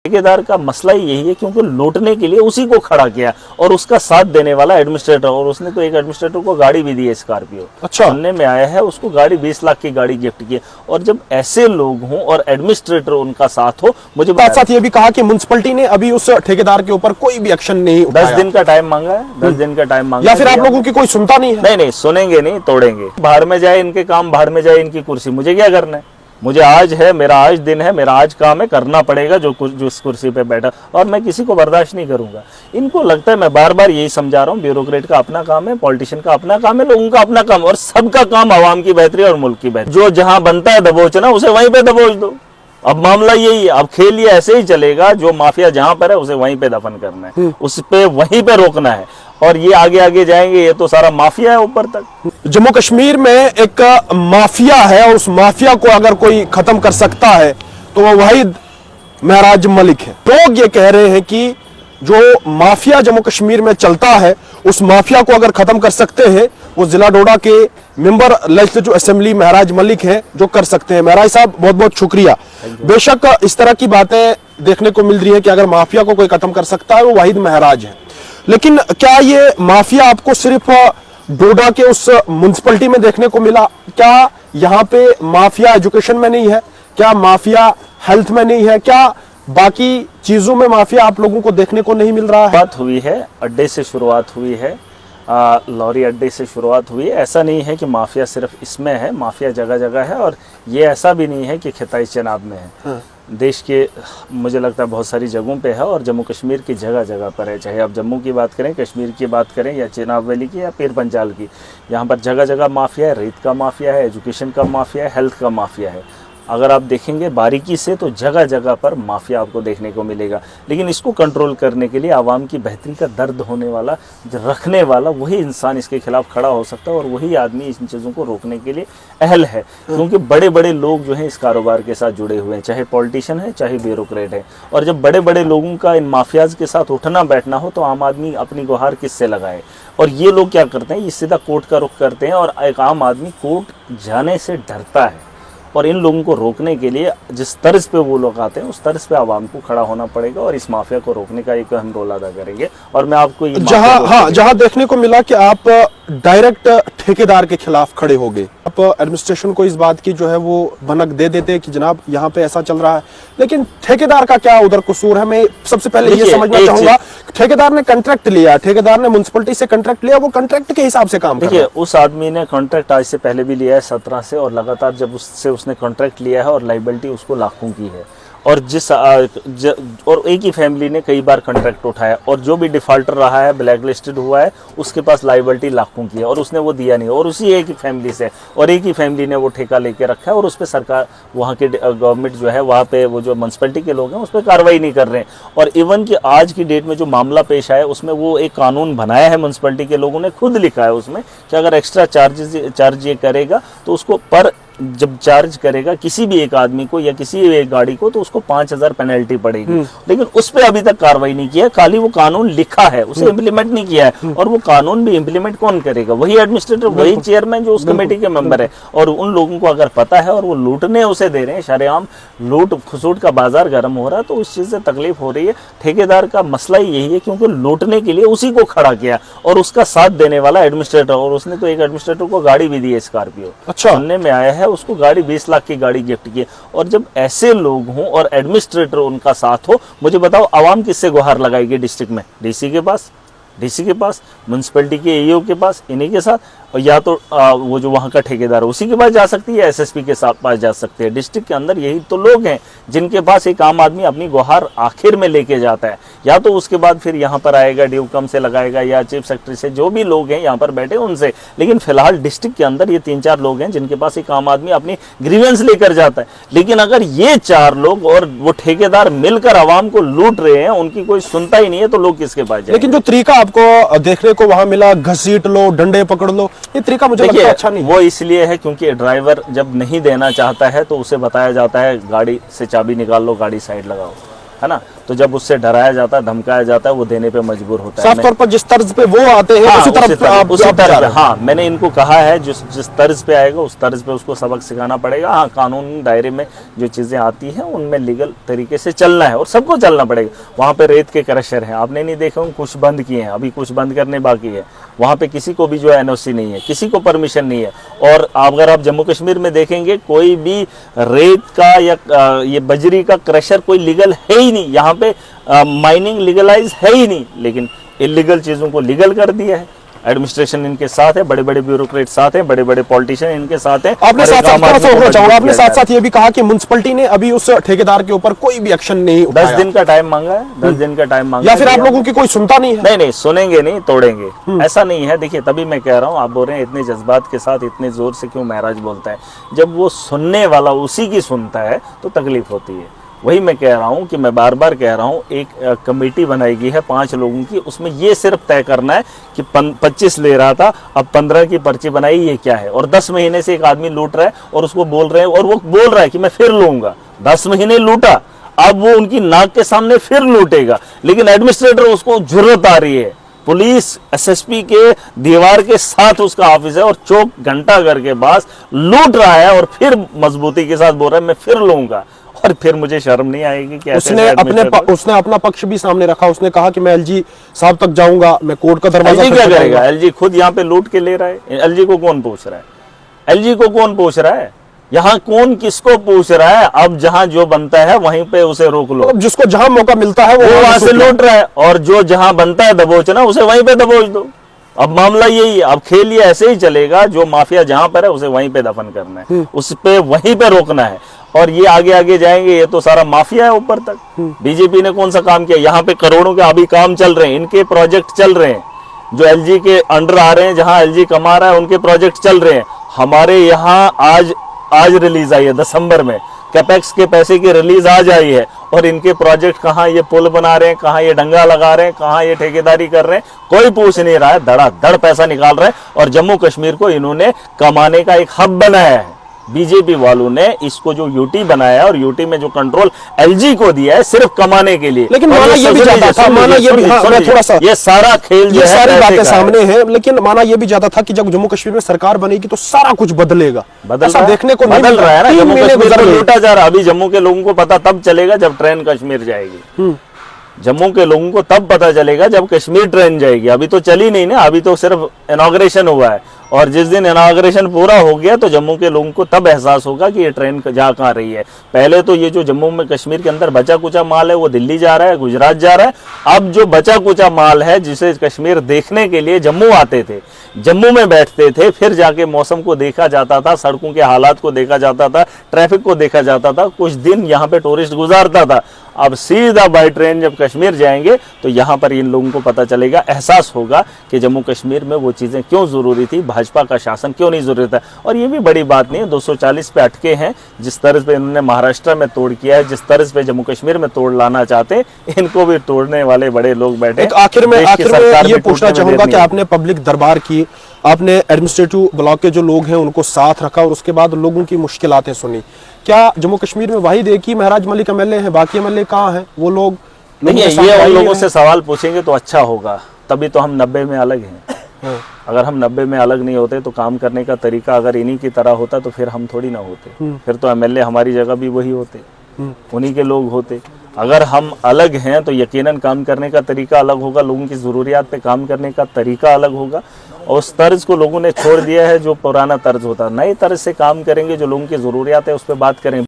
ठेकेदार का मसला ही यही है, क्योंकि लूटने के लिए उसी को खड़ा किया और उसका साथ देने वाला एडमिनिस्ट्रेटर, और उसने तो एक एडमिनिस्ट्रेटर को गाड़ी भी दी है स्कॉर्पियो। अच्छा, सुनने में आया है उसको गाड़ी 20 लाख की गाड़ी गिफ्ट की। और जब ऐसे लोग हों और एडमिनिस्ट्रेटर उनका साथ हो, मुझे साथ ये भी कहा कि म्युनिसिपैलिटी ने अभी उस ठेकेदार के ऊपर कोई भी एक्शन नहीं उठाया। 10 दिन का टाइम मांगा है, 10 दिन का टाइम मांगा या फिर आप लोगों की कोई सुनता नहीं है? नहीं नहीं, सुनेंगे नहीं, तोड़ेंगे। बाहर में जाए इनके काम, बाहर में जाए इनकी कुर्सी, मुझे क्या करना है? मुझे आज है, मेरा आज दिन है, मेरा आज काम है, करना पड़ेगा जो इस कुर्सी पे बैठा, और मैं किसी को बर्दाश्त नहीं करूंगा। इनको लगता है, मैं बार बार यही समझा रहा हूँ, ब्यूरोक्रेट का अपना काम है, पॉलिटिशियन का अपना काम है, लोगों का अपना काम, और सबका काम आवाम की बेहतरी और मुल्क की बेहतरी। जो जहां बनता है दबोचना, उसे वहीं पे दबोच दो। अब मामला यही है, अब खेल ये ऐसे ही चलेगा, जो माफिया जहां पर है उसे वहीं पे दफन करना है, उस पे वहीं पे रोकना है, और ये आगे आगे जाएंगे, ये तो सारा माफिया है ऊपर तक। जम्मू कश्मीर में एक माफिया है, और उस माफिया को अगर कोई खत्म कर सकता है तो वो वाहिद महराज मलिक है। लोग ये कह रहे हैं कि जो माफिया जम्मू कश्मीर में चलता है, उस माफिया को अगर खत्म कर सकते हैं, वो जिला डोडा के मेंबर लेजिस्लेटिव असेंबली महराज मलिक हैं, जो कर सकते हैं। महराज साहब, बहुत बहुत शुक्रिया। बेशक इस तरह की बातें देखने को मिल रही है कि अगर माफिया को कोई खत्म कर सकता है वो वाहिद महराज है, लेकिन क्या ये माफिया आपको सिर्फ डोडा के उस म्युनिसिपैलिटी में देखने को मिला? क्या यहाँ पे माफिया एजुकेशन में नहीं है? क्या माफिया हेल्थ में नहीं है? क्या बाकी चीजों में माफिया आप लोगों को देखने को नहीं मिल रहा है? बात हुई है, अड्डे से शुरुआत हुई है, लॉरी अड्डे से शुरुआत हुई है। ऐसा नहीं है कि माफिया सिर्फ इसमें है, माफिया जगह जगह है, और ये ऐसा भी नहीं है कि खिताई चनाब में है। हाँ। देश के मुझे लगता है बहुत सारी जगहों पे है, और जम्मू कश्मीर की जगह जगह पर है। चाहे आप जम्मू की बात करें, कश्मीर की बात करें, या चिनाब वैली की, या पीर पंजाल की, यहाँ पर जगह जगह माफिया है। रेत का माफिया है, एजुकेशन का माफिया है, हेल्थ का माफिया है। अगर आप देखेंगे बारीकी से तो जगह जगह पर माफिया आपको देखने को मिलेगा। लेकिन इसको कंट्रोल करने के लिए आवाम की बेहतरी का दर्द होने वाला, रखने वाला वही इंसान इसके खिलाफ खड़ा हो सकता है, और वही आदमी इन चीज़ों को रोकने के लिए अहल है। क्योंकि बड़े बड़े लोग जो हैं इस कारोबार के साथ जुड़े हुए हैं, चाहे पॉलिटिशियन है, चाहे ब्यूरोक्रेट है। और जब बड़े बड़े लोगों का इन माफियाज के साथ उठना बैठना हो, तो आम आदमी अपनी गुहार किससे लगाए? और ये लोग क्या करते हैं, ये सीधा कोर्ट का रुख करते हैं, और एक आम आदमी कोर्ट जाने से डरता है। और इन लोगों को रोकने के लिए जिस तर्ज पे वो लोग आते हैं, उस तर्ज पे आवाम को खड़ा होना पड़ेगा, और इस माफिया को रोकने का एक अहम रोल अदा करेंगे। और मैं आपको ये जहां देखने को मिला कि आप डायरेक्ट ठेकेदार के खिलाफ खड़े हो गए, आप एडमिनिस्ट्रेशन को इस बात की जो है वो भनक दे देते कि जनाब यहाँ पे ऐसा चल रहा है, लेकिन ठेकेदार का क्या उधर कसूर है? मैं सबसे पहले ये समझना चाहूंगा, ठेकेदार ने कॉन्ट्रैक्ट लिया, ठेकेदार ने म्युनिसिपैलिटी से कॉन्ट्रैक्ट लिया, वो कॉन्ट्रैक्ट के हिसाब से काम देखिए, उस आदमी ने कॉन्ट्रैक्ट आज से पहले भी लिया है 17 से, और लगातार जब उसने कॉन्ट्रैक्ट लिया है, और लाइबिलिटी उसको लाखों की है, और और एक ही फैमिली ने कई बार कॉन्ट्रैक्ट उठाया, और जो भी डिफॉल्टर रहा है, ब्लैक लिस्टेड हुआ है, उसके पास लाइबिलिटी लाखों की है, और उसने वो दिया नहीं, और उसी एक ही फैमिली से, और एक ही फैमिली ने वो ठेका लेके रखा है, और उस पर सरकार, वहाँ के गवर्नमेंट जो है, वहाँ पे वो जो म्युनिसिपैलिटी के लोग हैं उस पर कार्रवाई नहीं कर रहे हैं। और इवन कि आज की डेट में जो मामला पेश आया, उसमें वो एक कानून बनाया है, म्युनिसिपैलिटी के लोगों ने खुद लिखा है उसमें कि अगर एक्स्ट्रा चार्ज ये करेगा, तो उसको पर जब चार्ज करेगा किसी भी एक आदमी को या किसी भी एक गाड़ी को, तो उसको 5000 पेनल्टी पड़ेगी। लेकिन उस पर अभी तक कार्रवाई नहीं किया, खाली वो कानून लिखा है, उसे इम्प्लीमेंट नहीं किया है। और वो कानून भी इम्प्लीमेंट कौन करेगा? वही एडमिनिस्ट्रेटर, वही चेयरमैन जो उस कमेटी के मेंबर है। और उन लोगों को अगर पता है, और वो लूटने उसे दे रहे हैं, शरेआम लूट खसूट का बाजार गर्म हो रहा है, तो उस चीज से तकलीफ हो रही है। ठेकेदार का मसला ही यही है, क्योंकि लूटने के लिए उसी को खड़ा किया, और उसका साथ देने वाला एडमिनिस्ट्रेटर, और उसने तो एक एडमिनिस्ट्रेटर को गाड़ी भी दी है स्कॉर्पियो। अच्छा, सुनने में आया है उसको गाड़ी 20 लाख की गाड़ी गिफ्ट की। और जब ऐसे लोग हों और एडमिनिस्ट्रेटर उनका साथ हो, मुझे बताओ आवाम किससे गुहार लगाएगी डिस्ट्रिक्ट में? डीसी के पास, म्युनिसिपैलिटी के एईओ के पास, इन्हीं के साथ, और या तो वो जो वहाँ का ठेकेदार है उसी के पास जा सकती है, एसएसपी के साथ पास जा सकते हैं। डिस्ट्रिक्ट के अंदर यही तो लोग हैं जिनके पास एक आम आदमी अपनी गुहार आखिर में लेके जाता है, या तो उसके बाद फिर यहाँ पर आएगा, ड्यूकम से लगाएगा, या चीफ सेक्रेटरी से, जो भी लोग हैं यहाँ पर बैठे उनसे। लेकिन फिलहाल डिस्ट्रिक्ट के अंदर ये 3-4 लोग हैं जिनके पास एक आम आदमी अपनी ग्रीवेंस लेकर जाता है। लेकिन अगर ये 4 लोग और वो ठेकेदार मिलकर आवाम को लूट रहे हैं, उनकी कोई सुनता ही नहीं है, तो लोग किसके पास जाएंगे? लेकिन जो तरीका आपको देखने को वहां मिला, घसीट लो, डंडे पकड़ लो, ये तरीका मुझे लगता है अच्छा नहीं। वो इसलिए है क्योंकि ड्राइवर जब नहीं देना चाहता है, तो उसे बताया जाता है गाड़ी से चाबी निकाल लो, गाड़ी साइड लगाओ। है ना। तो जब उससे डराया जाता है, धमकाया जाता है, वो देने पे मजबूर होता है। साफ तौर पर जिस तर्ज पे वो आते हैं हाँ, उसी तरफ हाँ, मैंने इनको कहा है जिस तर्ज पे आएगा उस तर्ज पे उसको सबक सिखाना पड़ेगा। हाँ, कानून दायरे में जो चीजें आती हैं उनमें लीगल तरीके से चलना है और सबको चलना पड़ेगा। वहाँ पे रेत के क्रशर हैं, आपने नहीं देखा, कुछ बंद किए हैं, अभी कुछ बंद करने बाकी है। वहाँ पे किसी को भी जो है एनओसी नहीं है, किसी को परमिशन नहीं है। और अगर आप जम्मू कश्मीर में देखेंगे कोई भी रेत का या ये बजरी का क्रशर कोई लीगल है ही नहीं। यहाँ पे माइनिंग लीगलाइज है ही नहीं, लेकिन इलीगल चीजों को लीगल कर दिया है। एडमिनिस्ट्रेशन इनके साथ है, बड़े बड़े ब्यूरोक्रेट साथ हैं, बड़े बड़े पॉलिटिशियन इनके साथ हैं। आपने साथ ये भी कहा कि म्युनिसिपैलिटी ने अभी उस ठेकेदार के ऊपर कोई भी एक्शन नहीं उठाया। 10 दिन का टाइम मांगा है, 10 दिन का टाइम मांगा या फिर आप लोगों की कोई सुनता नहीं है? नहीं, सुनेंगे नहीं, तोड़ेंगे, ऐसा नहीं है। देखिए, तभी मैं कह रहा हूँ, आप बोल रहे हैं इतने जज्बात के साथ इतने जोर से क्यों महराज बोलता है। जब वो सुनने वाला उसी की सुनता है तो तकलीफ होती है। वही मैं कह रहा हूँ कि मैं बार बार कह रहा हूँ, एक कमेटी बनाई गई है 5 लोगों की, उसमें ये सिर्फ तय करना है कि 25 ले रहा था, अब 15 की पर्ची बनाई, ये क्या है। और 10 महीने से एक आदमी लूट रहा है और उसको बोल रहे हैं, और वो बोल रहा है कि मैं फिर लूंगा। 10 महीने लूटा, अब वो उनकी नाक के सामने फिर लूटेगा, लेकिन एडमिनिस्ट्रेटर उसको जुर्रत आ रही है। पुलिस एसएसपी के दीवार के साथ उसका ऑफिस है और चौक घंटाघर के पास लूट रहा है और फिर मजबूती के साथ बोल रहा है मैं फिर लूंगा। और फिर मुझे शर्म नहीं आएगी कि उसने अपना पक्ष भी सामने रखा। उसने कहा कि मैं एलजी साहब तक जाऊंगा, मैं कोर्ट का दरवाजा एलजी क्या करेगा? एलजी खुद यहाँ पे लूट के ले रहा है। एलजी को कौन पूछ रहा है? एलजी को कौन पूछ रहा है? यहाँ कौन किसको पूछ रहा है? अब जहां जो बनता है वहीं पे उसे रोक लो। जिसको जहां मौका मिलता है वो वहां से लूट रहा है, और जो जहां बनता है दबोचना उसे वहीं पे दबोच दो। अब मामला यही है, अब खेल ये ऐसे ही चलेगा, जो माफिया जहां पर है उसे वहीं पे दफन करना है, उस पे वहीं पे रोकना है। और ये आगे आगे जाएंगे, ये तो सारा माफिया है ऊपर तक। बीजेपी ने कौन सा काम किया? यहाँ पे करोड़ों के अभी काम चल रहे हैं, इनके प्रोजेक्ट चल रहे हैं, जो एलजी के अंडर आ रहे हैं, जहां एलजी कमा रहा है उनके प्रोजेक्ट चल रहे हैं। हमारे यहाँ आज रिलीज आई है दिसंबर में, कैपेक्स के पैसे की रिलीज आज आई है, और इनके प्रोजेक्ट कहाँ ये पुल बना रहे हैं, कहाँ ये डंगा लगा रहे हैं, कहाँ ये ठेकेदारी कर रहे हैं, कोई पूछ नहीं रहा है। धड़ाधड़ पैसा निकाल रहे हैं, और जम्मू कश्मीर को इन्होंने कमाने का एक हब बनाया है। बीजेपी वालों ने इसको जो यूटी बनाया है, और यूटी में जो कंट्रोल एलजी को दिया है सिर्फ कमाने के लिए। लेकिन माना ये भी जाता था, माना ये भी, मैं थोड़ा सा, ये सारा खेल जो है, सारी बातें सामने हैं, लेकिन माना ये भी जाता था कि जब जम्मू कश्मीर में सरकार बनेगी तो सारा कुछ बदलेगा। ऐसा देखने को बदल रहा है ना, जम्मू कश्मीर में लूटा जा रहा है। अभी जम्मू के लोगों को पता तब चलेगा जब ट्रेन कश्मीर जाएगी। जम्मू के लोगों को तब पता चलेगा जब कश्मीर ट्रेन जाएगी। अभी तो चली नहीं ना, अभी तो सिर्फ इनॉग्रेशन हुआ है, और जिस दिन इनॉग्रेशन पूरा हो गया तो जम्मू के लोगों को तब एहसास होगा कि ये ट्रेन जा कहाँ रही है। पहले तो ये जो जम्मू में कश्मीर के अंदर बचा कुचा माल है वो दिल्ली जा रहा है, गुजरात जा रहा है। अब जो बचा कुचा माल है जिसे कश्मीर देखने के लिए जम्मू आते थे, जम्मू में बैठते थे, फिर जाके मौसम को देखा जाता था, सड़कों के हालात को देखा जाता था, ट्रैफिक को देखा जाता था, कुछ दिन यहाँ पे टूरिस्ट गुजारता था। अब सीधा बाई ट्रेन जब कश्मीर जाएंगे तो यहाँ पर इन लोगों को पता चलेगा, एहसास होगा कि जम्मू कश्मीर में वो चीज़ें क्यों ज़रूरी थी, भाजपा का शासन क्यों नहीं ज़रूरी था। और ये भी बड़ी बात नहीं है, 240 पे अटके हैं। जिस तरह पे इन्होंने महाराष्ट्र में तोड़ किया है, जिस तरह पे जम्मू कश्मीर में तोड़ लाना चाहते, इनको भी तोड़ने वाले बड़े लोग बैठे। आखिर में ये पूछना चाहूंगा कि आपने पब्लिक दरबार की, आपने एडमिनिस्ट्रेटिव ब्लॉक के जो लोग हैं उनको साथ रखा, और उसके बाद लोगों की मुश्किलातें सुनी। क्या जम्मू कश्मीर में वाहिद एक ही महराज मलिक एमएलए हैं? बाकी एमएलए कहाँ हैं? वो लोग नहीं है, ये उन लोगों से सवाल पूछेंगे तो अच्छा होगा, तभी तो हम 90 में अलग हैं। अगर हम 90 में अलग नहीं होते तो काम करने का तरीका अगर इन्हीं की तरह होता तो फिर हम थोड़ी ना होते, फिर तो एमएलए हमारी जगह भी वही होते, उन्हीं के लोग होते। अगर हम अलग हैं तो यकीनन काम करने का तरीका अलग होगा, लोगों की ज़रूरियात पे काम करने का तरीका अलग होगा, और उस तर्ज को लोगों ने छोड़ दिया है जो पुराना तर्ज होता है। नए तर्ज से काम करेंगे, जो लोगों की ज़रूरियात है उस पर बात करें।